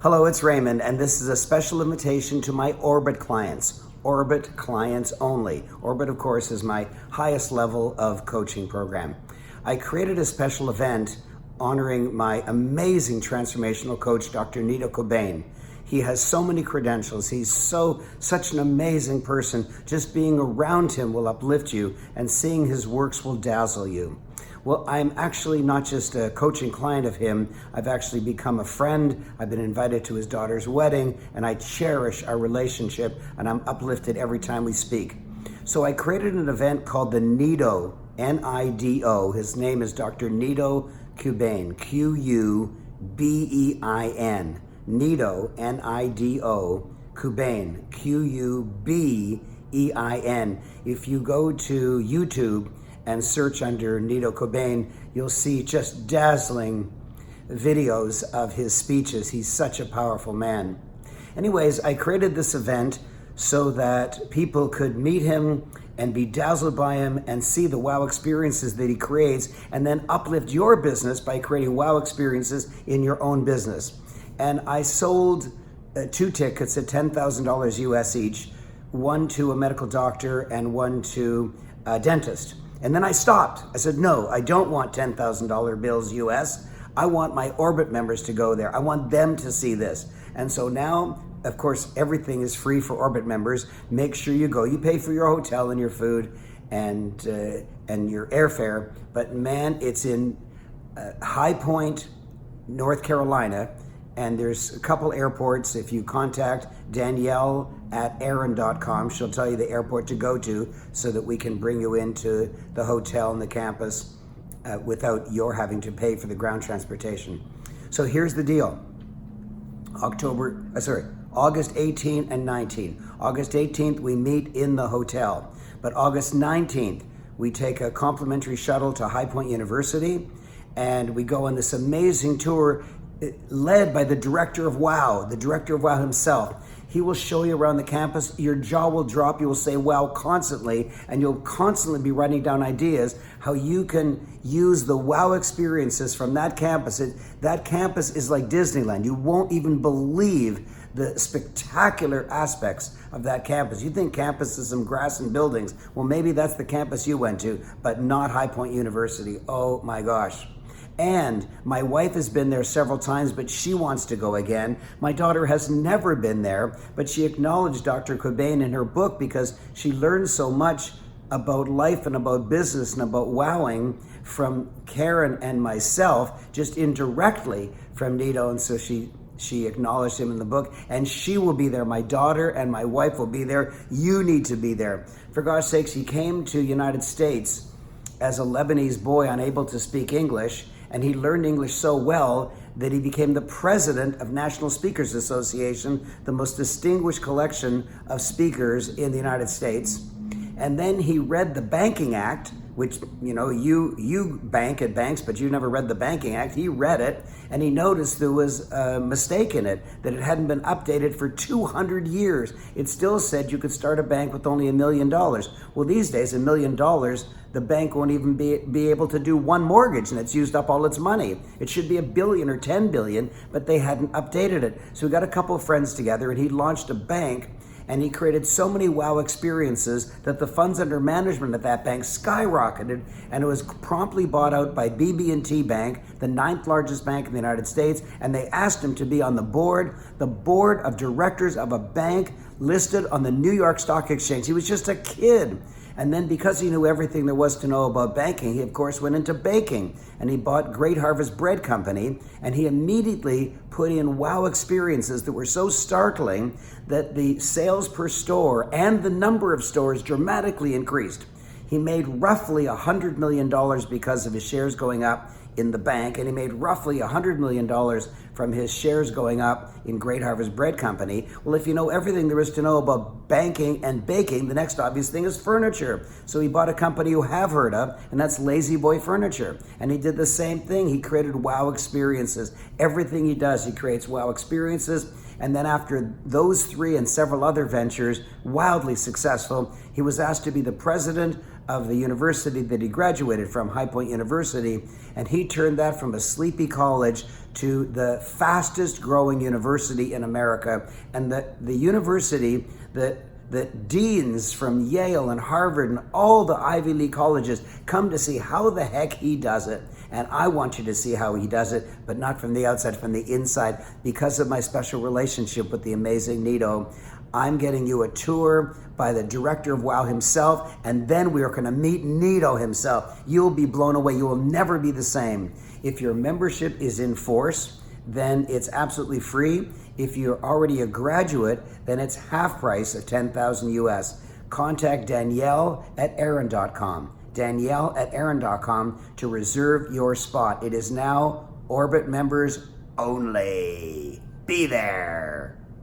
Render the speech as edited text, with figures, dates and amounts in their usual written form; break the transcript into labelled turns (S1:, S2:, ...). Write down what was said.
S1: Hello, it's Raymond, and this is a special invitation to my Orbit clients. Orbit clients only. Orbit, of course, is my highest level of coaching program. I created a special event honoring my amazing transformational coach, Dr. Nido Qubein. He has so many credentials. He's such an amazing person. Just being around him will uplift you, and seeing his works will dazzle you. Well, I'm actually not just a coaching client of him. I've actually become a friend. I've been invited to his daughter's wedding, and I cherish our relationship, and I'm uplifted every time we speak. So I created an event called the Nido, N-I-D-O. His name is Dr. Nido Qubein, Q-U-B-E-I-N. Nido, N-I-D-O, Qubein, Q-U-B-E-I-N. If you go to YouTube and search under Nido Qubein, you'll see just dazzling videos of his speeches. He's such a powerful man. Anyways, I created this event so that people could meet him and be dazzled by him and see the wow experiences that he creates, and then uplift your business by creating wow experiences in your own business. And I sold 2 tickets at $10,000 US each, one to a medical doctor and one to a dentist. And then I stopped. I said, no, I don't want $10,000 bills US. I want my Orbit members to go there. I want them to see this. And so now, of course, everything is free for Orbit members. Make sure you go. You pay for your hotel and your food and your airfare. But man, it's in High Point, North Carolina. And there's a couple airports. If you contact Danielle at Aaron.com, she'll tell you the airport to go to so that we can bring you into the hotel and the campus without your having to pay for the ground transportation. So here's the deal. August 18 and 19. August 18th, we meet in the hotel. But August 19th, we take a complimentary shuttle to High Point University, and we go on this amazing tour led by the director of WOW himself. He will show you around the campus. Your jaw will drop. You will say wow constantly, and you'll constantly be writing down ideas how you can use the wow experiences from that campus. That campus is like Disneyland. You won't even believe the spectacular aspects of that campus. You think campus is some grass and buildings. Well, maybe that's the campus you went to, but not High Point University. Oh my gosh. And my wife has been there several times, but she wants to go again. My daughter has never been there, but she acknowledged Dr. Qubein in her book because she learned so much about life and about business and about wowing from Karen and myself, just indirectly from Nido. And so she acknowledged him in the book, and she will be there. My daughter and my wife will be there. You need to be there. For God's sakes, he came to the United States as a Lebanese boy unable to speak English, and he learned English so well that he became the president of National Speakers Association, the most distinguished collection of speakers in the United States. And then he read the Banking Act, which, you bank at banks, but you never read the Banking Act. He read it, and he noticed there was a mistake in it, that it hadn't been updated for 200 years. It still said you could start a bank with only $1 million. Well, these days, $1 million, the bank won't even be able to do one mortgage, and it's used up all its money. It should be $1 billion or $10 billion, but they hadn't updated it. So we got a couple of friends together, and he launched a bank, and he created so many wow experiences that the funds under management at that bank skyrocketed, and it was promptly bought out by BB&T Bank, the 9th largest bank in the United States, and they asked him to be on the board of directors of a bank listed on the New York Stock Exchange. He was just a kid. And then because he knew everything there was to know about banking, he of course went into baking, and he bought Great Harvest Bread Company, and he immediately put in wow experiences that were so startling that the sales per store and the number of stores dramatically increased. He made roughly $100 million because of his shares going up in the bank, and he made roughly $100 million from his shares going up in Great Harvest Bread Company. Well, if you know everything there is to know about banking and baking, the next obvious thing is furniture. So he bought a company you have heard of, and that's Lazy Boy Furniture. And he did the same thing. He created wow experiences. Everything he does, he creates wow experiences. And then after those 3 and several other ventures, wildly successful, he was asked to be the president of the university that he graduated from, High Point University, and he turned that from a sleepy college to the fastest growing university in America. And the university that deans from Yale and Harvard and all the Ivy League colleges come to see how the heck he does it. And I want you to see how he does it, but not from the outside, from the inside. Because of my special relationship with the amazing Nido, I'm getting you a tour by the director of WOW himself, and then we are going to meet Nido himself. You'll be blown away. You will never be the same. If your membership is in force, then it's absolutely free. If you're already a graduate, then it's half price of $10,000 US. Contact Danielle at Aaron.com. Danielle at Aaron.com to reserve your spot. It is now Orbit members only. Be there.